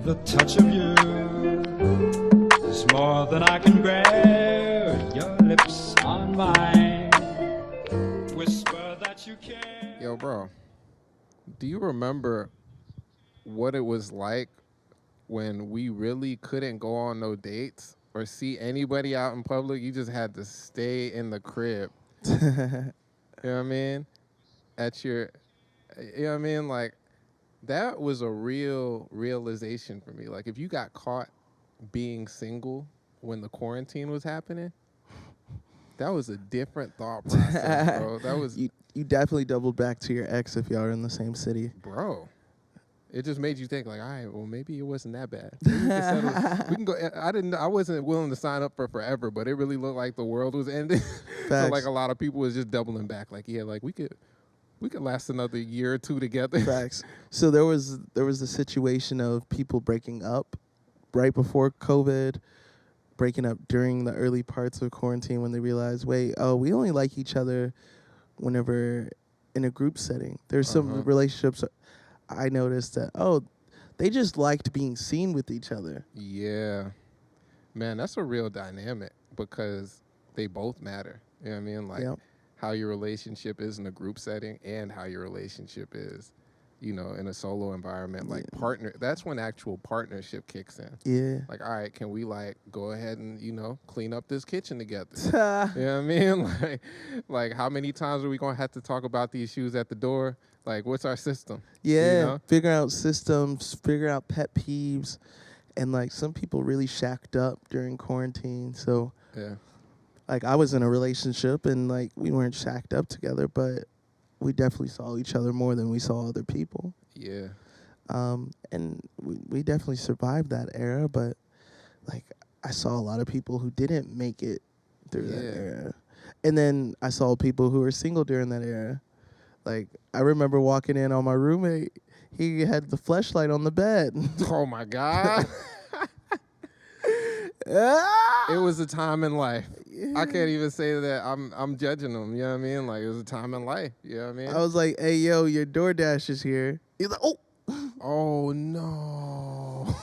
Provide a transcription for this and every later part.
The touch of you is more than I can bear. Your lips on mine whisper that you care. Yo, bro, do you remember what it was like when we really couldn't go on no dates or see anybody out in public? You just had to stay in the crib. You know what I mean? You know what I mean? Like, that was a real realization for me. Like, if you got caught being single when the quarantine was happening, that was a different thought process, bro. That was... You definitely doubled back to your ex if y'all are in the same city. Bro. It just made you think, like, all right, well, maybe it wasn't that bad. We can go. I wasn't willing to sign up for forever, but it really looked like the world was ending. So, like, a lot of people was just doubling back. Like, yeah, like, we could last another year or two together. Facts. So there was the situation of people breaking up right before COVID, breaking up during the early parts of quarantine when they realized, wait, we only like each other whenever in a group setting. There's some relationships I noticed that, they just liked being seen with each other. Yeah. Man, that's a real dynamic because they both matter. You know what I mean? Like, how your relationship is in a group setting and how your relationship is, you know, in a solo environment. Like, partner, that's when actual partnership kicks in. Yeah. Like, all right, can we, like, go ahead and, you know, clean up this kitchen together? You know what I mean? Like, how many times are we going to have to talk about these shoes at the door? Like, what's our system? Yeah. You know? Figure out systems, figure out pet peeves. And, like, some people really shacked up during quarantine. So, yeah. Like, I was in a relationship, and, like, we weren't shacked up together, but we definitely saw each other more than we saw other people. Yeah. And we definitely survived that era, but, like, I saw a lot of people who didn't make it through that era. And then I saw people who were single during that era. Like, I remember walking in on my roommate. He had the fleshlight on the bed. Oh, my God. It was a time in life. I can't even say that I'm judging them. You know what I mean? Like, it was a time in life. You know what I mean? I was like, hey, yo, your DoorDash is here. He's like, oh. Oh, no.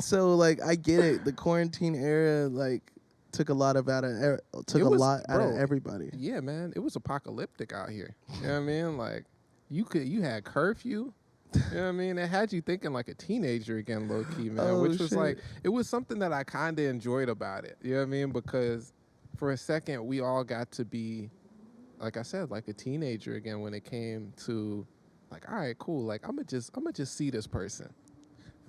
So, like, I get it. The quarantine era, like, took a lot out of everybody. Yeah, man. It was apocalyptic out here. You know what I mean? Like, you had curfew. You know what I mean? It had you thinking like a teenager again, low key, man. Which was like, it was something that I kind of enjoyed about it. You know what I mean? Because for a second, we all got to be, like I said, like a teenager again when it came to, like, all right, cool. Like, I'm gonna just see this person.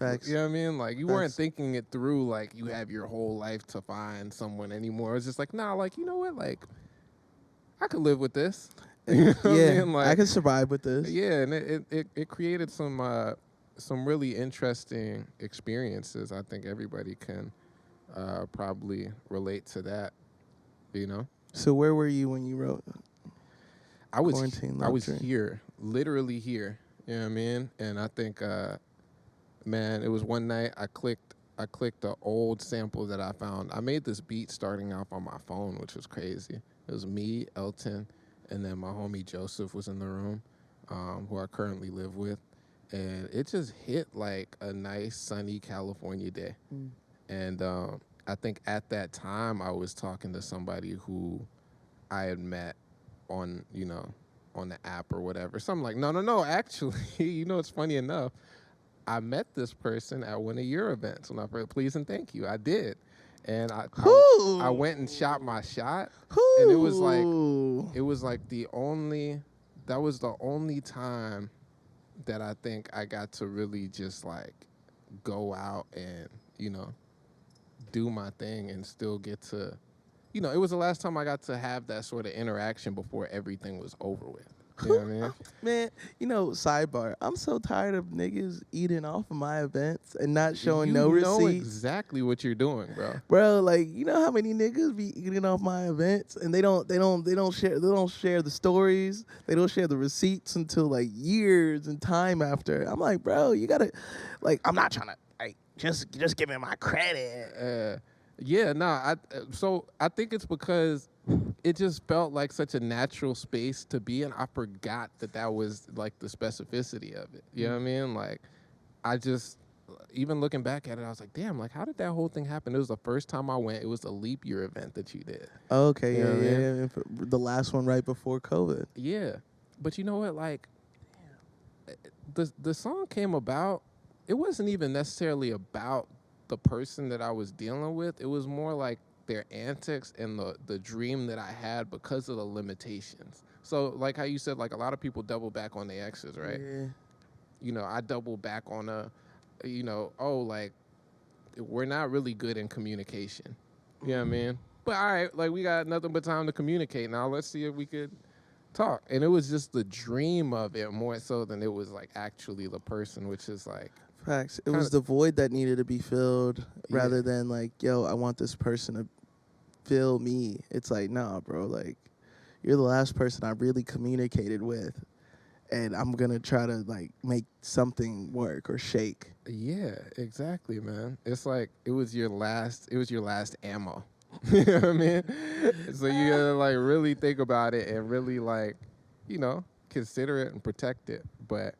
Facts. You know what I mean? Like, you weren't thinking it through like you have your whole life to find someone anymore. It's just like, nah, like, you know what? Like, I could live with this. You know what I mean? Like, I can survive with this. Yeah, and it created some really interesting experiences. I think everybody can probably relate to that. You know. So where were you when you wrote? I was here, literally here. You know what I mean? And I think, man, it was one night I clicked the old sample that I found. I made this beat starting off on my phone, which was crazy. It was me, Elton, and then my homie Joseph was in the room, who I currently live with. And it just hit like a nice sunny California day. And I think at that time I was talking to somebody who I had met on, you know, on the app or whatever. So I'm like, no, actually, you know, it's funny enough. I met this person at one of your events when I first, please and thank you. I did. And I went and shot my shot. And it was like the only time that I think I got to really just like go out and, you know, do my thing and still get to, you know, it was the last time I got to have that sort of interaction before everything was over with. You know what I mean? Man, you know, sidebar. I'm so tired of niggas eating off of my events and not showing no receipts. You know exactly what you're doing, bro. Bro, like, you know how many niggas be eating off my events and they don't share the stories. They don't share the receipts until like years and time after. I'm like, bro, you gotta, like, I'm not trying to, like, just give me my credit. So I think it's because it just felt like such a natural space to be in. I forgot that was like the specificity of it. You know what I mean? Like, I just, even looking back at it, I was like, damn, like, how did that whole thing happen? It was the first time I went. It was a leap year event that you did. Okay, You know what I mean? yeah. The last one right before COVID. Yeah. But you know what? Like, the song came about, it wasn't even necessarily about the person that I was dealing with. It was more like their antics and the dream that I had because of the limitations. So, like how you said, like, a lot of people double back on their exes, right? Yeah. You know, I double back on like, we're not really good in communication. You know what I mean? But all right, like, we got nothing but time to communicate now. Let's see if we could talk. And it was just the dream of it more so than it was like actually the person, which is like facts. It was the void that needed to be filled rather than like, yo, I want this person to fill me. It's like, nah, bro, like, you're the last person I really communicated with, and I'm gonna try to like make something work or shake. Yeah, exactly, man. It's like it was your last ammo. You know what I mean? So you gotta like really think about it and really like, consider it and protect it. But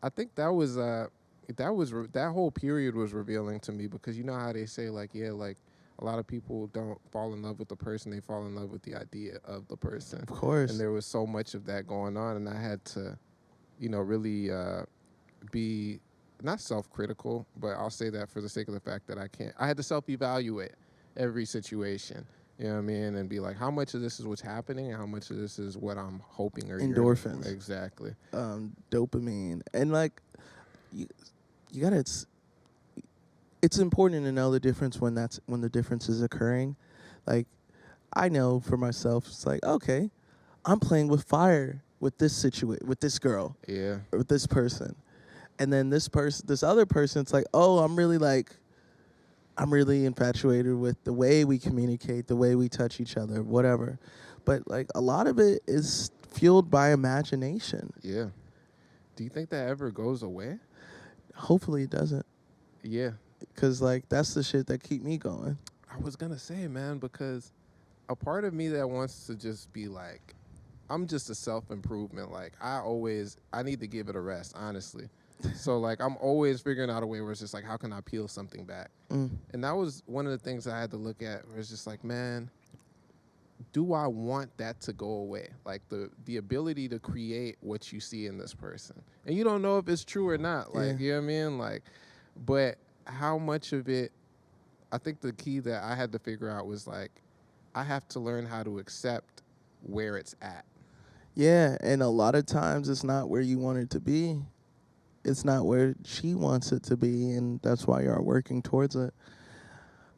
I think that whole period was revealing to me, because you know how they say like, yeah, like, a lot of people don't fall in love with the person, they fall in love with the idea of the person. Of course. And there was so much of that going on, and I had to, really be not self-critical, but I'll say that for the sake of the fact that I had to self-evaluate every situation. You know what I mean? And be like, how much of this is what's happening and how much of this is what I'm hoping or endorphins. Exactly. Dopamine. And like, you gotta, it's important to know the difference when the difference is occurring. Like, I know for myself, it's like, okay, I'm playing with fire with this with this girl. Yeah. Or with this person. And then this other person, it's like, oh, I'm really infatuated with the way we communicate, the way we touch each other, whatever. But like, a lot of it is fueled by imagination. Yeah. Do you think that ever goes away? Hopefully it doesn't. Yeah. Because like, that's the shit that keep me going. I was going to say, man, because a part of me that wants to just be like, I'm just a self-improvement. Like, I need to give it a rest, honestly. So, like, I'm always figuring out a way where it's just like, how can I peel something back? And that was one of the things I had to look at, where it's just like, man, do I want that to go away? Like, the ability to create what you see in this person. And you don't know if it's true or not. Like, you know what I mean? Like, but how much of it, I think the key that I had to figure out was like, I have to learn how to accept where it's at. Yeah, and a lot of times it's not where you want it to be. It's not where she wants it to be, and that's why you're working towards it.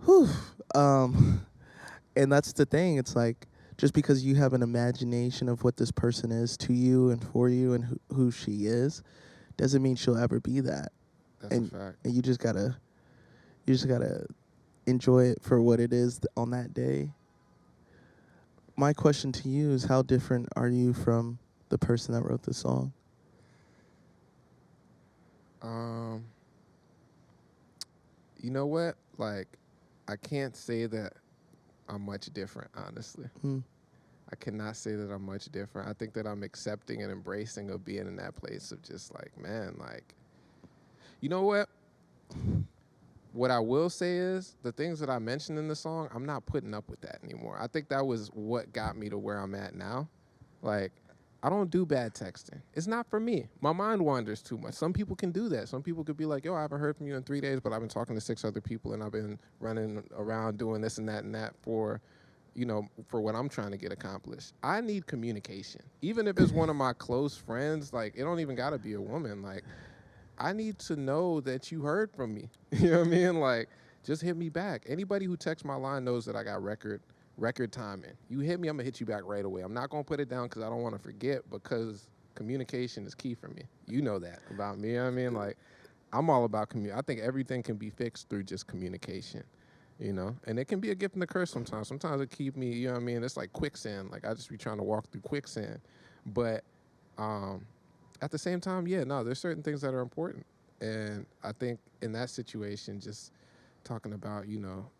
Whew. And that's the thing. It's like, just because you have an imagination of what this person is to you and for you and who she is, doesn't mean she'll ever be that. That's a fact. And you just gotta enjoy it for what it is on that day. My question to you is, how different are you from the person that wrote the song? You know what? Like, I can't say that I'm much different, honestly. I cannot say that I'm much different. I think that I'm accepting and embracing of being in that place of just like, man, like, you know what? What I will say is, the things that I mentioned in the song, I'm not putting up with that anymore. I think that was what got me to where I'm at now. Like, I don't do bad texting. It's not for me. My mind wanders too much. Some people can do that. Some people could be like, yo, I haven't heard from you in 3 days, but I've been talking to 6 other people, and I've been running around doing this and that for what I'm trying to get accomplished. I need communication. Even if it's one of my close friends, like, it don't even got to be a woman. Like, I need to know that you heard from me. You know what I mean? Like, just hit me back. Anybody who texts my line knows that I got record timing. You hit me, I'm going to hit you back right away. I'm not going to put it down because I don't want to forget, because communication is key for me. You know that about me. You know what I mean? Like, I'm all about I think everything can be fixed through just communication, And it can be a gift and a curse sometimes. Sometimes it keep me, you know what I mean? It's like quicksand. Like, I just be trying to walk through quicksand. But at the same time, there's certain things that are important. And I think in that situation, just talking about,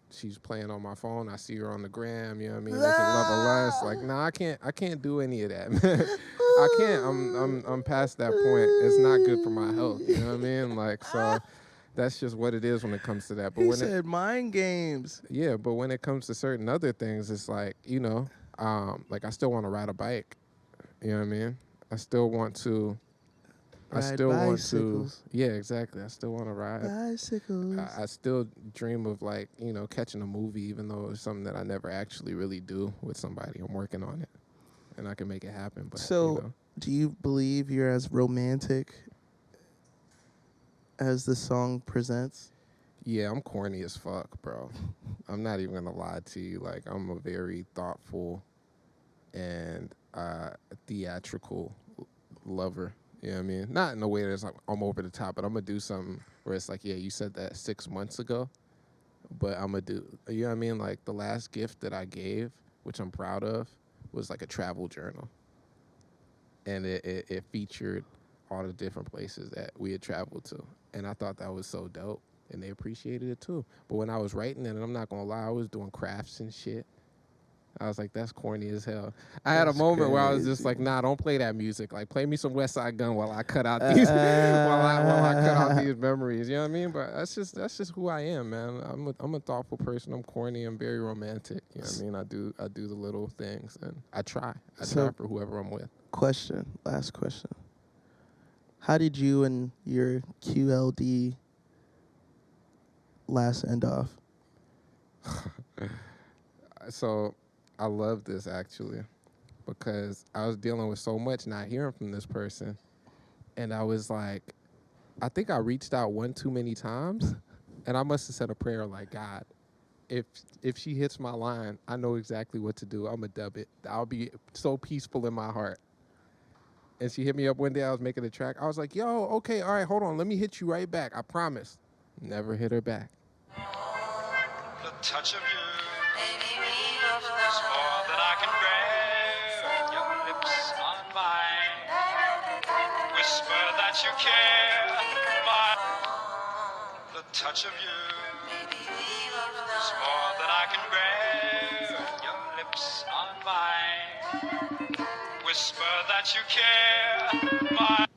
she's playing on my phone, I see her on the gram, you know what I mean? There's a level less. Like, nah, I can't do any of that, man. I can't. I'm past that point. It's not good for my health, you know what I mean? Like, so That's just what it is when it comes to that. But He when said mind games. Yeah, but when it comes to certain other things, it's like, like I still want to ride a bike. You know what I mean? I still want to. Ride bicycles. Yeah, exactly. I still want to ride Bicycles. I still dream of like, catching a movie, even though it's something that I never actually really do with somebody. I'm working on it, and I can make it happen. But so, do you believe you're as romantic as the song presents? Yeah, I'm corny as fuck, bro. I'm not even gonna lie to you. Like, I'm a very thoughtful and theatrical lover. You know what I mean? Not in a way that's like I'm over the top, but I'm gonna do something where it's like, yeah, you said that 6 months ago, but I'm gonna do, you know what I mean? Like the last gift that I gave, which I'm proud of, was like a travel journal. And it featured all the different places that we had traveled to. And I thought that was so dope. And they appreciated it too. But when I was writing it, and I'm not gonna lie, I was doing crafts and shit. I was like, that's corny as hell. I had a moment where I was just like, nah, don't play that music. Like, play me some West Side Gun while I cut out these while I cut out these memories. You know what I mean? But that's just who I am, man. I'm a thoughtful person. I'm corny. I'm very romantic. You know what I mean? I do the little things, and I try. I try for whoever I'm with. Last question. How did you and your QLD last end off? So I love this actually, because I was dealing with so much not hearing from this person, and I was like, I think I reached out one too many times, and I must have said a prayer like, God, if she hits my line, I know exactly what to do. I'm gonna dub it. I'll be so peaceful in my heart. And she hit me up one day. I was making a track. I was like, yo, okay, all right, hold on. Let me hit you right back. I promise. Never hit her back. The touch of you is more than I can bear. Your lips on mine whisper that you care. The touch of you is more than I can bear. Your lips on mine whisper that you care.